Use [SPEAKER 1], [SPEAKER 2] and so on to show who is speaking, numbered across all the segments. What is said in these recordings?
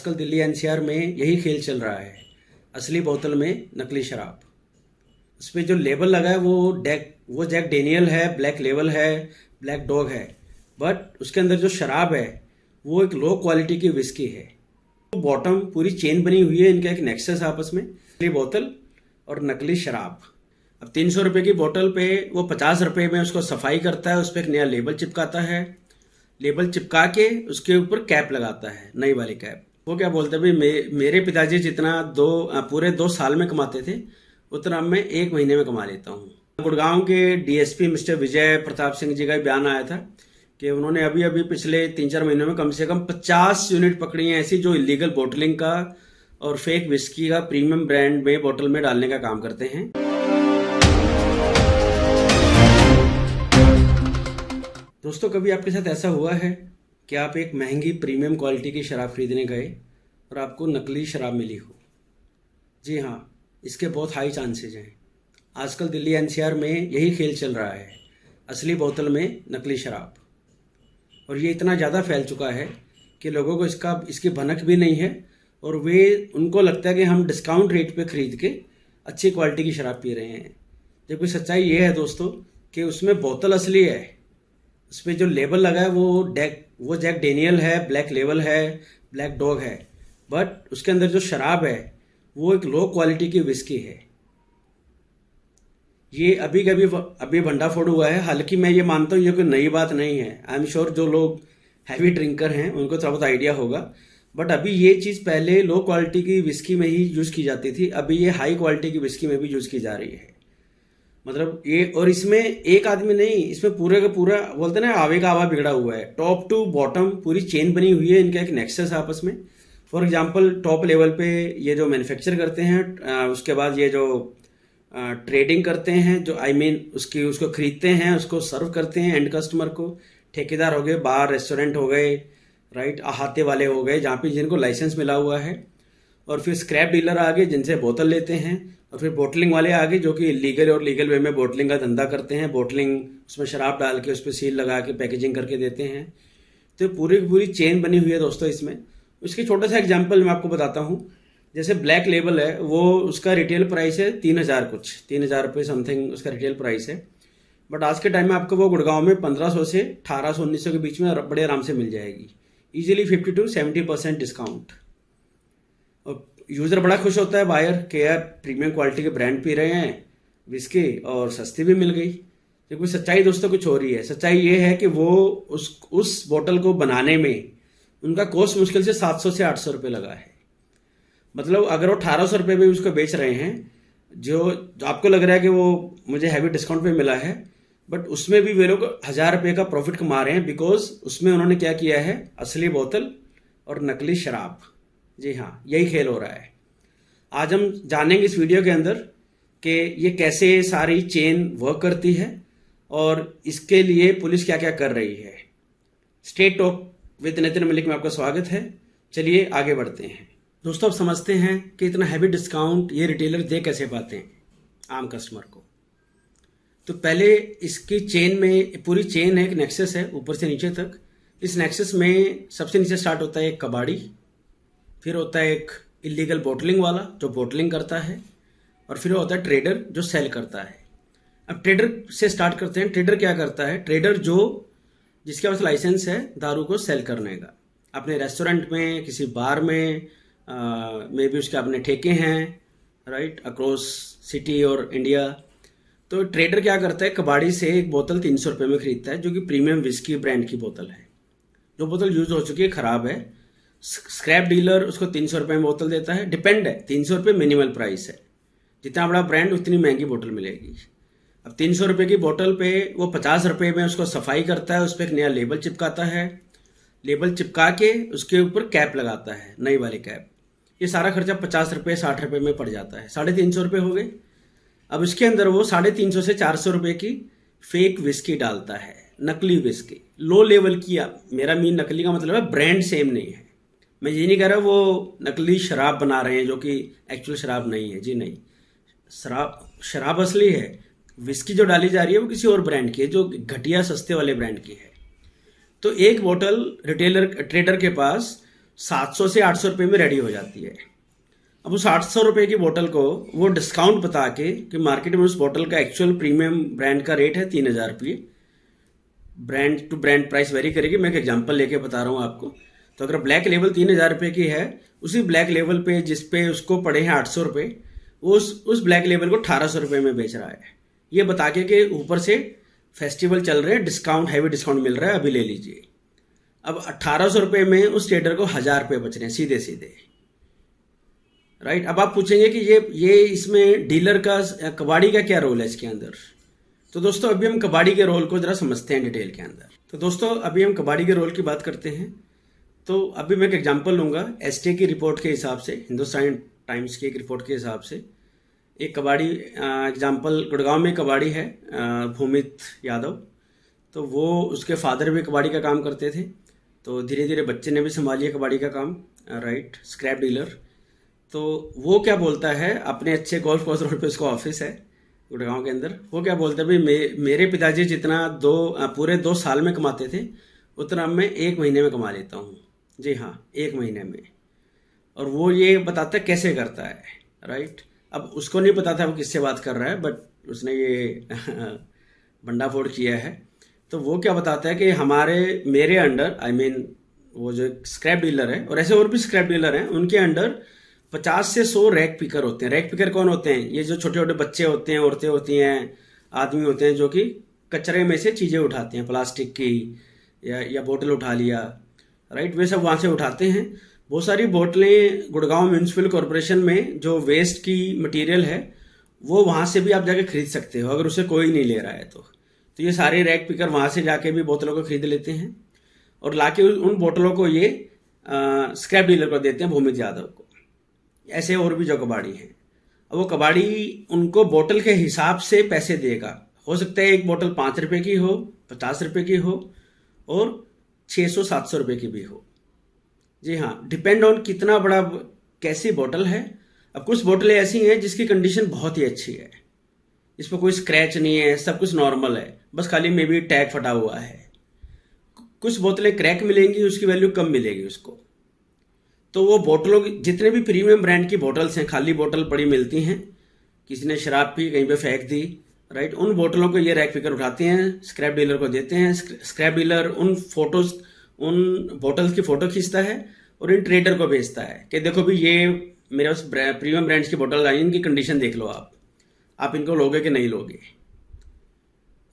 [SPEAKER 1] आजकल दिल्ली एनसीआर में यही खेल चल रहा है। असली बोतल में नकली शराब। उस पर जो लेबल लगा है वो जैक डेनियल है, ब्लैक लेबल है, ब्लैक डॉग है, बट उसके अंदर जो शराब है वो एक लो क्वालिटी की विस्की है। बॉटम पूरी चेन बनी हुई है, इनका एक नेक्सस आपस में, नकली बोतल और नकली शराब। अब 300 रुपये की बोतल पे वो 50 रुपये में उसको सफाई करता है, उस पर एक नया लेबल चिपकाता है, लेबल चिपका के उसके ऊपर कैप लगाता है, नई वाली कैप। वो क्या बोलते हैं भाई, मेरे पिताजी जितना पूरे 2 साल में कमाते थे उतना मैं 1 महीने में कमा लेता हूँ। गुड़गांव के डीएसपी मिस्टर विजय प्रताप सिंह जी का बयान आया था कि उन्होंने अभी पिछले 3-4 महीनों में कम से कम 50 यूनिट पकड़ी हैं ऐसी, जो इलीगल बोटलिंग का और फेक विस्की का प्रीमियम ब्रांड में बोतल में डालने का काम करते हैं। दोस्तों, कभी आपके साथ ऐसा हुआ है कि आप एक महंगी प्रीमियम क्वालिटी की शराब खरीदने गए और आपको नकली शराब मिली हो? जी हाँ, इसके बहुत हाई चांसेज हैं। आजकल दिल्ली एनसीआर में यही खेल चल रहा है, असली बोतल में नकली शराब। और ये इतना ज़्यादा फैल चुका है कि लोगों को इसकी भनक भी नहीं है, और उनको लगता है कि हम डिस्काउंट रेट पे खरीद के अच्छी क्वालिटी की शराब पी रहे हैं। जबकि सच्चाई ये है दोस्तों कि उसमें बोतल असली है, उस पर जो लेबल लगा है वो जैक डेनियल है, ब्लैक लेबल है, ब्लैक डॉग है, बट उसके अंदर जो शराब है वो एक लो क्वालिटी की विस्की है। ये अभी भंडाफोड़ हुआ है। हालांकि मैं ये मानता हूँ ये कोई नई बात नहीं है। आई एम श्योर जो लोग हैवी ड्रिंकर हैं उनको थोड़ा बहुत आइडिया होगा, बट अभी ये चीज़ पहले लो क्वालिटी की विस्की में ही यूज़ की जाती थी, अभी ये हाई क्वालिटी की विस्की में भी यूज़ की जा रही है। मतलब ये, और इसमें एक आदमी नहीं, इसमें पूरे का पूरा बोलते हैं ना, आवे का आवा बिगड़ा हुआ है। टॉप टू बॉटम पूरी चेन बनी हुई है, इनका एक नेक्सस आपस में। फॉर एग्जांपल, टॉप लेवल पे ये जो मैन्युफैक्चर करते हैं, उसके बाद ये जो ट्रेडिंग करते हैं, जो उसको खरीदते हैं, उसको सर्व करते हैं एंड कस्टमर को। ठेकेदार हो गए, बार रेस्टोरेंट हो गए, राइट, अहाते वाले हो गए, जहाँ पे जिनको लाइसेंस मिला हुआ है। और फिर स्क्रैप डीलर आ गए जिनसे बोतल लेते हैं, और फिर बोटलिंग वाले आगे जो कि लीगल और लीगल वे में बोटलिंग का धंधा करते हैं। बोटलिंग, उसमें शराब डाल के उस पर सील लगा के पैकेजिंग करके देते हैं। तो पूरी चेन बनी हुई है दोस्तों इसमें। उसकी छोटा सा एग्जांपल मैं आपको बताता हूँ। जैसे ब्लैक लेबल है, वो उसका रिटेल प्राइस है 3,000 रुपये समथिंग उसका रिटेल प्राइस है। बट आज के टाइम में आपको वो गुड़गांव में 1500 से 1800-1900 के बीच में बड़े आराम से मिल जाएगी, ईजिली 50 to 70% डिस्काउंट। और यूज़र बड़ा खुश होता है, बायर, कि यार प्रीमियम क्वालिटी के ब्रांड पी रहे हैं विस्की और सस्ती भी मिल गई। क्योंकि सच्चाई दोस्तों कुछ हो रही है। सच्चाई ये है कि वो उस बोतल को बनाने में उनका कॉस्ट मुश्किल से 700 से 800 रुपये लगा है। मतलब अगर वो 1800 रुपये में उसको बेच रहे हैं, जो आपको लग रहा है कि वो मुझे हैवी डिस्काउंट पे मिला है, बट उसमें भी वे लोग 1000 रुपये का प्रॉफिट कमा रहे हैं, बिकॉज उसमें उन्होंने क्या किया है, असली बोतल और नकली शराब। जी हाँ, यही खेल हो रहा है। आज हम जानेंगे इस वीडियो के अंदर कि ये कैसे सारी चेन वर्क करती है और इसके लिए पुलिस क्या क्या कर रही है। Straight talk with Nitin Malik में आपका स्वागत है। चलिए आगे बढ़ते हैं। दोस्तों, अब समझते हैं कि इतना हैवी डिस्काउंट ये रिटेलर दे कैसे पाते हैं आम कस्टमर को। तो पहले इसकी चेन में, पूरी चेन है, एक नेक्सस है ऊपर से नीचे तक। इस नेक्सस में सबसे नीचे स्टार्ट होता है एक कबाड़ी, फिर होता है एक इलीगल बोटलिंग वाला जो बोटलिंग करता है, और फिर होता है ट्रेडर जो सेल करता है। अब ट्रेडर से स्टार्ट करते हैं। ट्रेडर क्या करता है? ट्रेडर जिसके पास लाइसेंस है दारू को सेल करने का, अपने रेस्टोरेंट में, किसी बार में, मे बी उसके अपने ठेके हैं, राइट, अक्रॉस सिटी और इंडिया। तो ट्रेडर क्या करता है, कबाड़ी से एक बोतल 300 रुपये में खरीदता है, जो कि प्रीमियम विस्की ब्रांड की बोतल है। जो बोतल यूज हो चुकी है, खराब है। स्क्रैप डीलर उसको 300 रुपये में बोतल देता है। डिपेंड है, 300 रुपये मिनिमल प्राइस है। जितना बड़ा ब्रांड उतनी महंगी बोतल मिलेगी। अब 300 रुपये की बोतल पे वो 50 रुपये में उसको सफाई करता है, उस पर एक नया लेबल चिपकाता है, लेबल चिपका के उसके ऊपर कैप लगाता है, नई वाली कैप। ये सारा खर्चा 50 रुपये 60 रुपये में पड़ जाता है। 350 रुपये हो गए। अब इसके अंदर वो 350 से 400 रुपये की फेक विस्की डालता है, नकली विस्की, लो लेवल की। मेरा मीन नकली का मतलब है ब्रांड सेम नहीं है। मैं ये नहीं कह रहा वो नकली शराब बना रहे हैं जो कि एक्चुअल शराब नहीं है। जी नहीं, शराब असली है। विस्की जो डाली जा रही है वो किसी और ब्रांड की है, जो घटिया सस्ते वाले ब्रांड की है। तो एक बोतल ट्रेडर के पास 700 से 800 रुपये में रेडी हो जाती है। अब उस 800 रुपये की बोतल को वो डिस्काउंट बता के कि मार्केट में उस बोतल का एक्चुअल प्रीमियम ब्रांड का रेट है 3000 रुपये, brand to brand price vary करेगी। मैं एक एग्जांपल लेके बता रहा हूँ आपको। तो अगर ब्लैक लेवल 3000 रुपये की है, उसी ब्लैक लेवल पे जिस पे उसको पड़े हैं 800 रुपये, वो उस ब्लैक लेवल को 1800 रुपये में बेच रहा है, ये बता के कि ऊपर से फेस्टिवल चल रहे हैं, डिस्काउंट, हैवी डिस्काउंट मिल रहा है, अभी ले लीजिए। अब 1800 रुपये में उस ट्रेडर को 1000 रुपये बच रहे हैं सीधे सीधे, राइट। अब आप पूछेंगे कि ये इसमें डीलर का, कबाड़ी का क्या रोल है इसके अंदर। तो दोस्तों अभी हम कबाड़ी के रोल को जरा समझते हैं डिटेल के अंदर। तो दोस्तों अभी हम कबाड़ी के रोल की बात करते हैं। तो अभी मैं एक एग्जांपल लूँगा एसटी की रिपोर्ट के हिसाब से, हिंदुस्तान टाइम्स की एक रिपोर्ट के हिसाब से। एक कबाड़ी एग्जांपल, गुड़गांव में कबाड़ी है भूमित यादव। तो वो, उसके फादर भी कबाड़ी का काम करते थे, तो धीरे धीरे बच्चे ने भी संभालिए कबाड़ी का काम, राइट, स्क्रैप डीलर। तो वो क्या बोलता है, अपने अच्छे गोल्फ कोर्स रोड पे उसका ऑफिस है गुड़गांव के अंदर। वो क्या बोलता है, भाई मेरे पिताजी जितना पूरे 2 साल में कमाते थे, उतना मैं 1 महीने में कमा लेता हूँ। जी हाँ, 1 महीने में। और वो ये बताता है कैसे करता है, राइट। अब उसको नहीं पता था वो किससे बात कर रहा है, बट उसने ये भंडाफोड़ किया है। तो वो क्या बताता है कि मेरे अंडर, आई मीन वो जो स्क्रैप डीलर है, और ऐसे और भी स्क्रैप डीलर हैं, उनके अंडर 50 से 100 रैक पिकर होते हैं। रैक पिकर कौन होते हैं? ये जो छोटे छोटे बच्चे होते हैं, औरतें होती हैं, आदमी होते हैं, जो कि कचरे में से चीज़ें उठाते हैं, प्लास्टिक की या बोतल उठा लिया, राइट, वे सब वहाँ से उठाते हैं। बहुत सारी बोतलें गुड़गांव म्यूनसिपल कॉरपोरेशन में जो वेस्ट की मटेरियल है, वो वहाँ से भी आप जाके खरीद सकते हो, अगर उसे कोई नहीं ले रहा है तो ये सारे रैक पिकर वहाँ से जाके भी बोतलों को खरीद लेते हैं और लाके उन बोतलों को ये स्क्रैप डीलर को देते हैं, भूमित यादव को। ऐसे और भी जो कबाड़ी हैं, अब वो कबाड़ी उनको बोतल के हिसाब से पैसे देगा। हो सकता है एक बोतल 5 रुपये की हो, 50 रुपये की हो, और 600-700 रुपये की भी हो। जी हाँ, डिपेंड ऑन कितना बड़ा, कैसी बोतल है। अब कुछ बोतलें ऐसी हैं जिसकी कंडीशन बहुत ही अच्छी है, इस पर कोई स्क्रैच नहीं है, सब कुछ नॉर्मल है, बस खाली में भी टैग फटा हुआ है। कुछ बोतलें क्रैक मिलेंगी, उसकी वैल्यू कम मिलेगी उसको। तो वो बोतलों, जितने भी प्रीमियम ब्रांड की बोतल्स हैं, खाली बोतल पड़ी मिलती हैं, किसी ने शराब पी कहीं पे फेंक दी, राइट, उन बोतलों को ये रैक पिकर उठाते हैं, स्क्रैप डीलर को देते हैं। स्क्रैप डीलर उन बोतल्स की फ़ोटो खींचता है और इन ट्रेडर को भेजता है कि देखो भी ये मेरे पास प्रीमियम ब्रांड्स की बोतल आई, इनकी कंडीशन देख लो, आप इनको लोगे कि नहीं लोगे,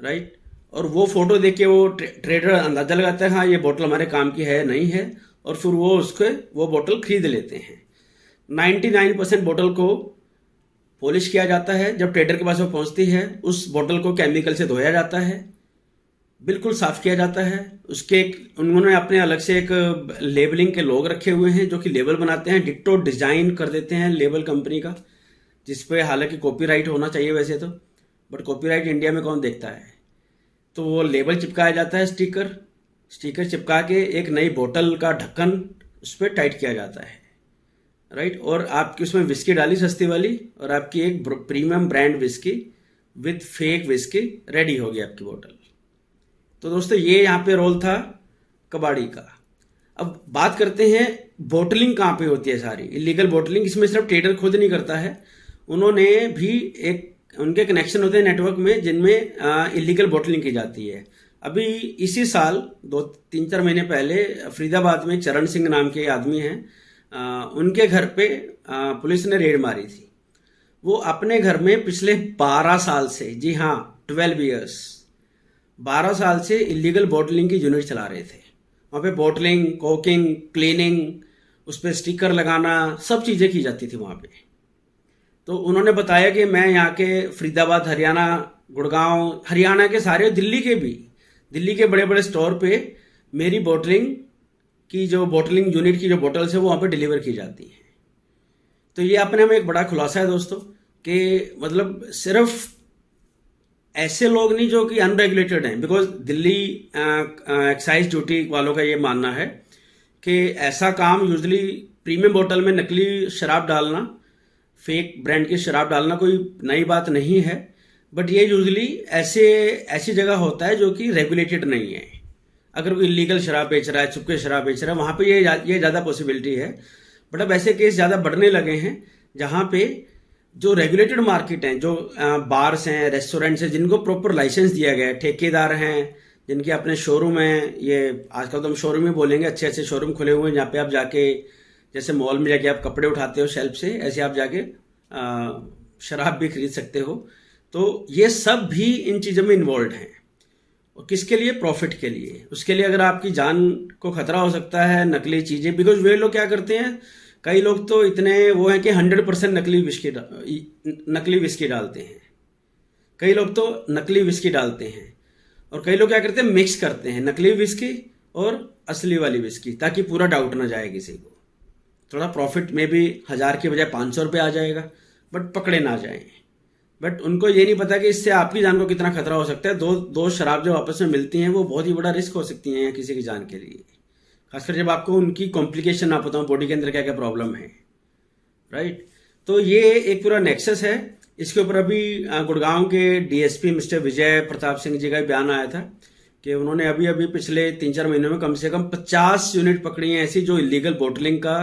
[SPEAKER 1] राइट। और वो फोटो देख के वो ट्रेडर अंदाजा लगाता है हाँ ये बोतल हमारे काम की है नहीं है, और फिर वो बोतल खरीद लेते हैं। 99% बोतल को पॉलिश किया जाता है। जब ट्रेडर के पास वो पहुंचती है, उस बोतल को केमिकल से धोया जाता है, बिल्कुल साफ किया जाता है। उन्होंने अपने अलग से एक लेबलिंग के लोग रखे हुए हैं जो कि लेबल बनाते हैं, डिट्टो डिजाइन कर देते हैं लेबल कंपनी का, जिसपे हालांकि कॉपीराइट होना चाहिए वैसे तो, बट कॉपीराइट इंडिया में कौन देखता है। तो वो लेबल चिपकाया जाता है, स्टिकर चिपका के एक नई बोतल का ढक्कन उस पर टाइट किया जाता है, राइट। और आपकी उसमें विस्की डाली सस्ती वाली, और आपकी एक premium brand whisky with fake whisky ready हो गई आपकी बोतल। तो दोस्तों ये यहाँ पे रोल था कबाड़ी का। अब बात करते हैं बोटलिंग कहाँ पे होती है सारी, इलीगल बोटलिंग। इसमें सिर्फ ट्रेडर खुद नहीं करता है, उन्होंने भी उनके कनेक्शन होते हैं नेटवर्क में जिनमें इलीगल बोटलिंग की जाती है। अभी इसी साल 2-3-4 महीने पहले फरीदाबाद में चरण सिंह नाम के आदमी हैं, उनके घर पे पुलिस ने रेड मारी थी। वो अपने घर में पिछले 12 साल से, जी हाँ 12 ईयर्स, 12 साल से इलीगल बोटलिंग की यूनिट चला रहे थे। वहाँ पे बोटलिंग, कोकिंग, क्लीनिंग, उस पर स्टिकर लगाना, सब चीज़ें की जाती थी वहाँ पे। तो उन्होंने बताया कि मैं यहाँ के फरीदाबाद, हरियाणा, गुड़गांव, हरियाणा के सारे, दिल्ली के बड़े बड़े स्टोर पे मेरी बोटलिंग यूनिट की जो बोटल्स है वो वहाँ पे डिलीवर की जाती हैं। तो ये अपने में एक बड़ा खुलासा है दोस्तों कि मतलब सिर्फ ऐसे लोग नहीं जो कि अनरेगुलेटेड हैं, बिकॉज दिल्ली एक्साइज ड्यूटी वालों का ये मानना है कि ऐसा काम यूजुअली प्रीमियम बोतल में नकली शराब डालना, फेक ब्रांड की शराब डालना कोई नई बात नहीं है, बट ये यूजुअली ऐसी जगह होता है जो कि रेगुलेटेड नहीं है। अगर कोई इलीगल शराब बेच रहा है, छुप के शराब बेच रहा है, वहाँ पे ये ज़्यादा पॉसिबिलिटी है। बट अब ऐसे केस ज़्यादा बढ़ने लगे हैं जहाँ पे जो रेगुलेटेड मार्केट हैं, जो बार्स हैं, रेस्टोरेंट्स हैं, जिनको प्रॉपर लाइसेंस दिया गया है, ठेकेदार हैं जिनके अपने शोरूम हैं, ये आजकल तो हम शोरूम ही बोलेंगे, अच्छे अच्छे शोरूम खुले हुए हैं जहाँ पे आप जाके, जैसे मॉल में जाके आप कपड़े उठाते हो शेल्फ से, ऐसे आप जाके शराब भी खरीद सकते हो। तो ये सब भी इन चीज़ों में इन्वॉल्व हैं। और किसके लिए? प्रॉफिट के लिए। उसके लिए अगर आपकी जान को खतरा हो सकता है, नकली चीज़ें, बिकॉज वे लोग क्या करते हैं, कई लोग तो इतने वो हैं कि 100% नकली विस्की डालते हैं। कई लोग तो नकली विस्की डालते हैं और कई लोग क्या करते हैं, मिक्स करते हैं नकली विस्की और असली वाली विस्की, ताकि पूरा डाउट ना जाए किसी को। थोड़ा प्रॉफिट में भी 1000 के बजाय 500 रुपये आ जाएगा, बट पकड़े ना जाएं। बट उनको ये नहीं पता कि इससे आपकी जान को कितना खतरा हो सकता है। दो शराब जब आपस में मिलती हैं वो बहुत ही बड़ा रिस्क हो सकती हैं किसी की जान के लिए, खासकर जब आपको उनकी कॉम्प्लिकेशन ना पता हो, बॉडी के अंदर क्या क्या प्रॉब्लम है, राइट। तो ये एक पूरा नेक्सस है। इसके ऊपर अभी गुड़गांव के डीएसपी मिस्टर विजय प्रताप सिंह जी का बयान आया था कि उन्होंने अभी अभी पिछले 3-4 महीनों में कम से कम 50 यूनिट पकड़ी हैं ऐसी, जो इलीगल बोटलिंग का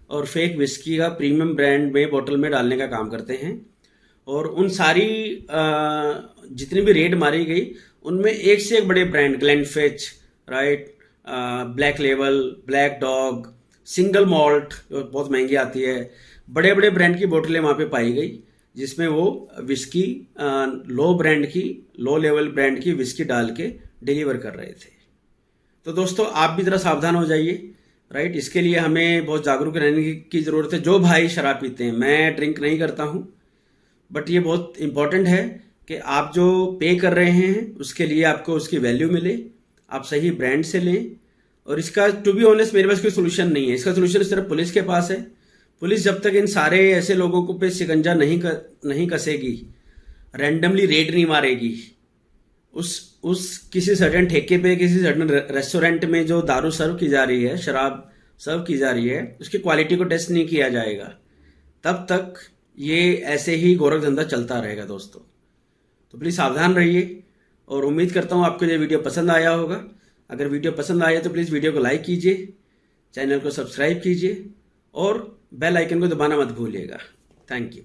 [SPEAKER 1] और फेक विस्की का प्रीमियम ब्रांड में बोतल में डालने का काम करते हैं। और उन सारी जितनी भी रेड मारी गई उनमें एक से एक बड़े ब्रांड, ग्लेनफिच, राइट, ब्लैक लेवल, ब्लैक डॉग, सिंगल मॉल्ट जो बहुत महंगी आती है, बड़े बड़े ब्रांड की बोतलें वहाँ पे पाई गई, जिसमें वो विस्की लो ब्रांड की, लो लेवल ब्रांड की विस्की डाल के डिलीवर कर रहे थे। तो दोस्तों आप भी ज़रा सावधान हो जाइए, राइट। इसके लिए हमें बहुत जागरूक रहने की ज़रूरत है। जो भाई शराब पीते हैं, मैं ड्रिंक नहीं करता हूँ, बट ये बहुत इंपॉर्टेंट है कि आप जो पे कर रहे हैं उसके लिए आपको उसकी वैल्यू मिले, आप सही ब्रांड से लें। और इसका टू बी ऑनेस्ट मेरे पास कोई सोल्यूशन नहीं है। इसका सोल्यूशन सिर्फ पुलिस के पास है। पुलिस जब तक इन सारे ऐसे लोगों को पे शिकंजा नहीं कसेगी, रैंडमली रेड नहीं मारेगी, उस किसी सर्टेन ठेके पे, किसी सर्टेन रेस्टोरेंट में जो दारू सर्व की जा रही है, शराब सर्व की जा रही है, उसकी क्वालिटी को टेस्ट नहीं किया जाएगा, तब तक ये ऐसे ही गोरख धंधा चलता रहेगा दोस्तों। तो प्लीज़ सावधान रहिए और उम्मीद करता हूँ आपको ये वीडियो पसंद आया होगा। अगर वीडियो पसंद आया तो प्लीज़ वीडियो को लाइक कीजिए, चैनल को सब्सक्राइब कीजिए और बेल आइकन को दबाना मत भूलिएगा। Thank you.